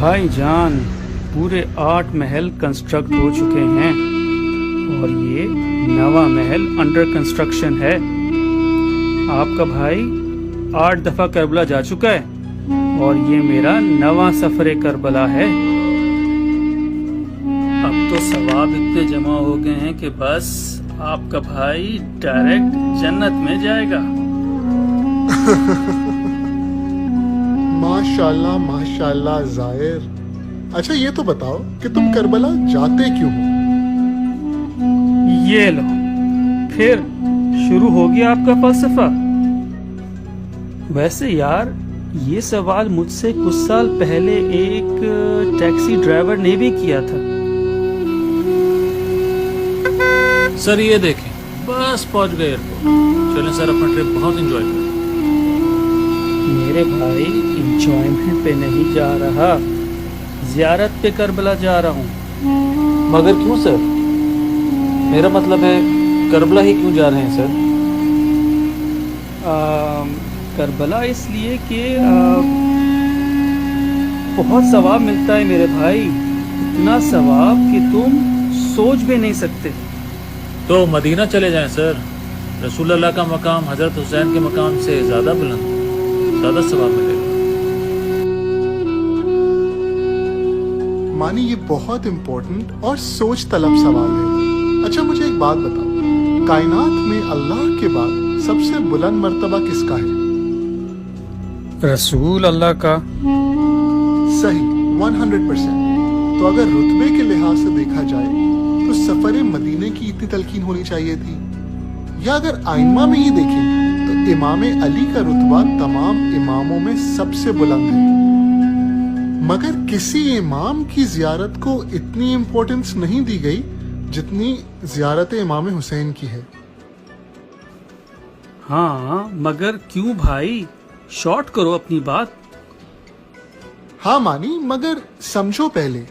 بھائی جان پورے 8 محل کنسٹرکٹ ہو چکے ہیں اور یہ 9واں محل انڈر کنسٹرکشن ہے۔ آپ کا بھائی 8 دفعہ کربلا جا چکا ہے اور یہ میرا 9واں سفر کربلا ہے۔ اب تو ثواب اتنے جمع ہو گئے ہیں کہ بس آپ کا بھائی ڈائریکٹ جنت میں جائے گا۔ ماشاءاللہ ماشاءاللہ ظاہر۔ اچھا یہ تو بتاؤ کہ تم کربلا جاتے کیوں ہو؟ یہ لو پھر شروع ہو گیا آپ کا فلسفہ۔ ویسے یار یہ سوال مجھ سے کچھ سال پہلے ایک ٹیکسی ڈرائیور نے بھی کیا تھا۔ سر یہ دیکھیں بس پہنچ گئے ایئرپورٹ۔ چلیں سر اپنا ٹرپ بہت انجوائے کریں۔ میرے بھائی انجوائمنٹ پہ نہیں جا رہا، زیارت پہ کربلا جا رہا ہوں۔ مگر کیوں سر؟ میرا مطلب ہے کربلا ہی کیوں جا رہے ہیں سر؟ کربلا اس لیے کہ بہت ثواب ملتا ہے میرے بھائی، اتنا ثواب کہ تم سوچ بھی نہیں سکتے۔ تو مدینہ چلے جائیں سر، رسول اللہ کا مقام حضرت حسین کے مقام سے زیادہ بلند، زیادہ ثواب ملے گا۔ مانی یہ بہت امپورٹنٹ اور سوچ طلب سوال ہے۔ اچھا مجھے ایک بات بتاؤ، کائنات میں اللہ کے بعد سب سے بلند مرتبہ کس کا ہے؟ رسول اللہ کا۔ صحیح 100%۔ تو اگر رتبے کے لحاظ سے دیکھا جائے تو سفر مدینے کی اتنی تلقین ہونی چاہیے تھی، یا اگر آئمہ میں ہی دیکھیں تو امام علی کا رتبہ تمام اماموں میں سب سے بلند ہے، مگر کسی امام کی زیارت کو اتنی امپورٹنس نہیں دی گئی جتنی زیارت امام حسین کی ہے۔ ہاں مگر کیوں بھائی، شارٹ کرو اپنی بات۔ ہاں مانی، مگر سمجھو پہلے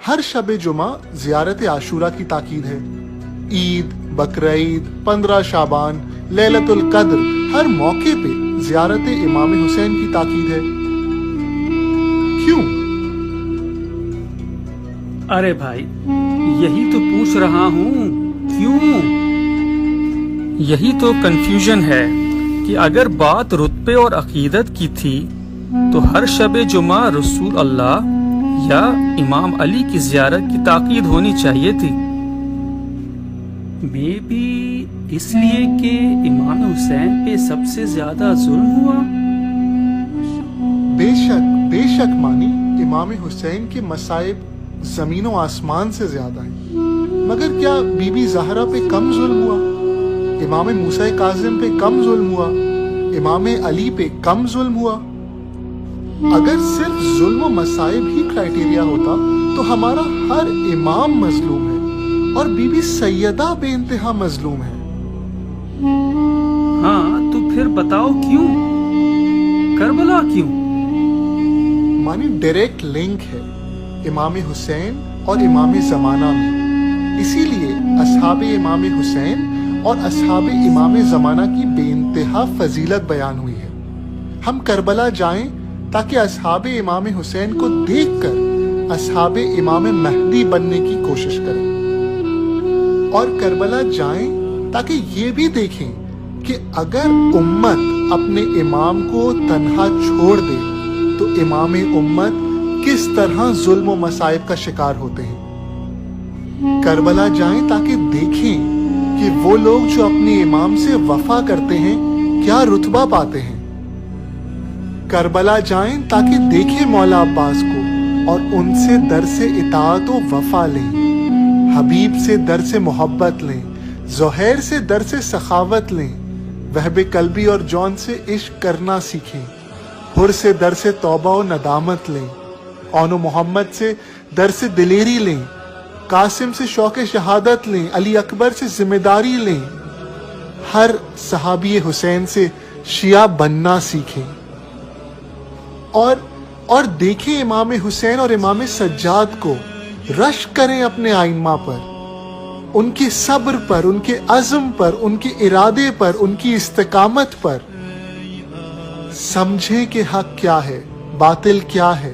ہر شب جمعہ زیارت عاشورہ کی تاکید ہے، عید، بقرعید، 15 شعبان، لیلۃ القدر، ہر موقع پہ زیارت امام حسین کی تاکید ہے۔ کیوں؟ ارے بھائی یہی تو پوچھ رہا ہوں، کیوں؟ یہی تو کنفیوژن ہے کہ اگر بات رتبے اور عقیدت کی تھی تو ہر شب جمعہ رسول اللہ یا امام علی کی زیارت کی تاکید ہونی چاہیے تھی۔ مے بی اس لیے کہ امام حسین پہ سب سے زیادہ ظلم ہوا۔ بے شک مانی، امام حسین کے مصائب زمین و آسمان سے زیادہ ہیں، مگر کیا بی بی زہرا پہ کم ظلم ہوا؟ امام موسیٰ کاظم پہ کم ظلم ہوا؟ امام علی پہ کم ظلم ہوا؟ اگر صرف ظلم و مصائب ہی کرائٹیریا ہوتا تو ہمارا ہر امام مظلوم ہے اور بی بی سیدہ بے انتہا مظلوم ہے۔ ہاں تو پھر بتاؤ کیوں؟ کربلا کیوں؟ مانی ڈائریکٹ لنک ہے امام حسین اور امام زمانہ میں، اسی لیے اصحاب امام حسین اور اصحاب امام زمانہ کی بے انتہا فضیلت بیان ہوئی ہے۔ ہم کربلا جائیں تاکہ اصحاب امام حسین کو دیکھ کر اصحاب امام مہدی بننے کی کوشش کریں، اور کربلا جائیں تاکہ یہ بھی دیکھیں کہ اگر امت اپنے امام کو تنہا چھوڑ دے تو امام امت کس طرح ظلم و مصائب کا شکار ہوتے ہیں۔ کربلا جائیں تاکہ دیکھیں کہ وہ لوگ جو اپنے امام سے وفا کرتے ہیں کیا رتبہ پاتے ہیں۔ کربلا جائیں تاکہ دیکھیں مولا عباس کو اور ان سے درس اطاعت و وفا لیں، حبیب سے درس محبت لیں، زہیر سے درس سخاوت لیں، وہب قلبی اور جون سے عشق کرنا سیکھیں، حر سے درس توبہ و ندامت لیں، اون و محمد سے درس دلیری لیں، قاسم سے شوق شہادت لیں، علی اکبر سے ذمہ داری لیں، ہر صحابی حسین سے شیعہ بننا سیکھیں، اور دیکھیں امام حسین اور امام سجاد کو، رشک کریں اپنے آئمہ پر، ان کے صبر پر، ان کے عزم پر، ان کے ارادے پر، ان کی استقامت پر، سمجھیں کہ حق کیا ہے، باطل کیا ہے،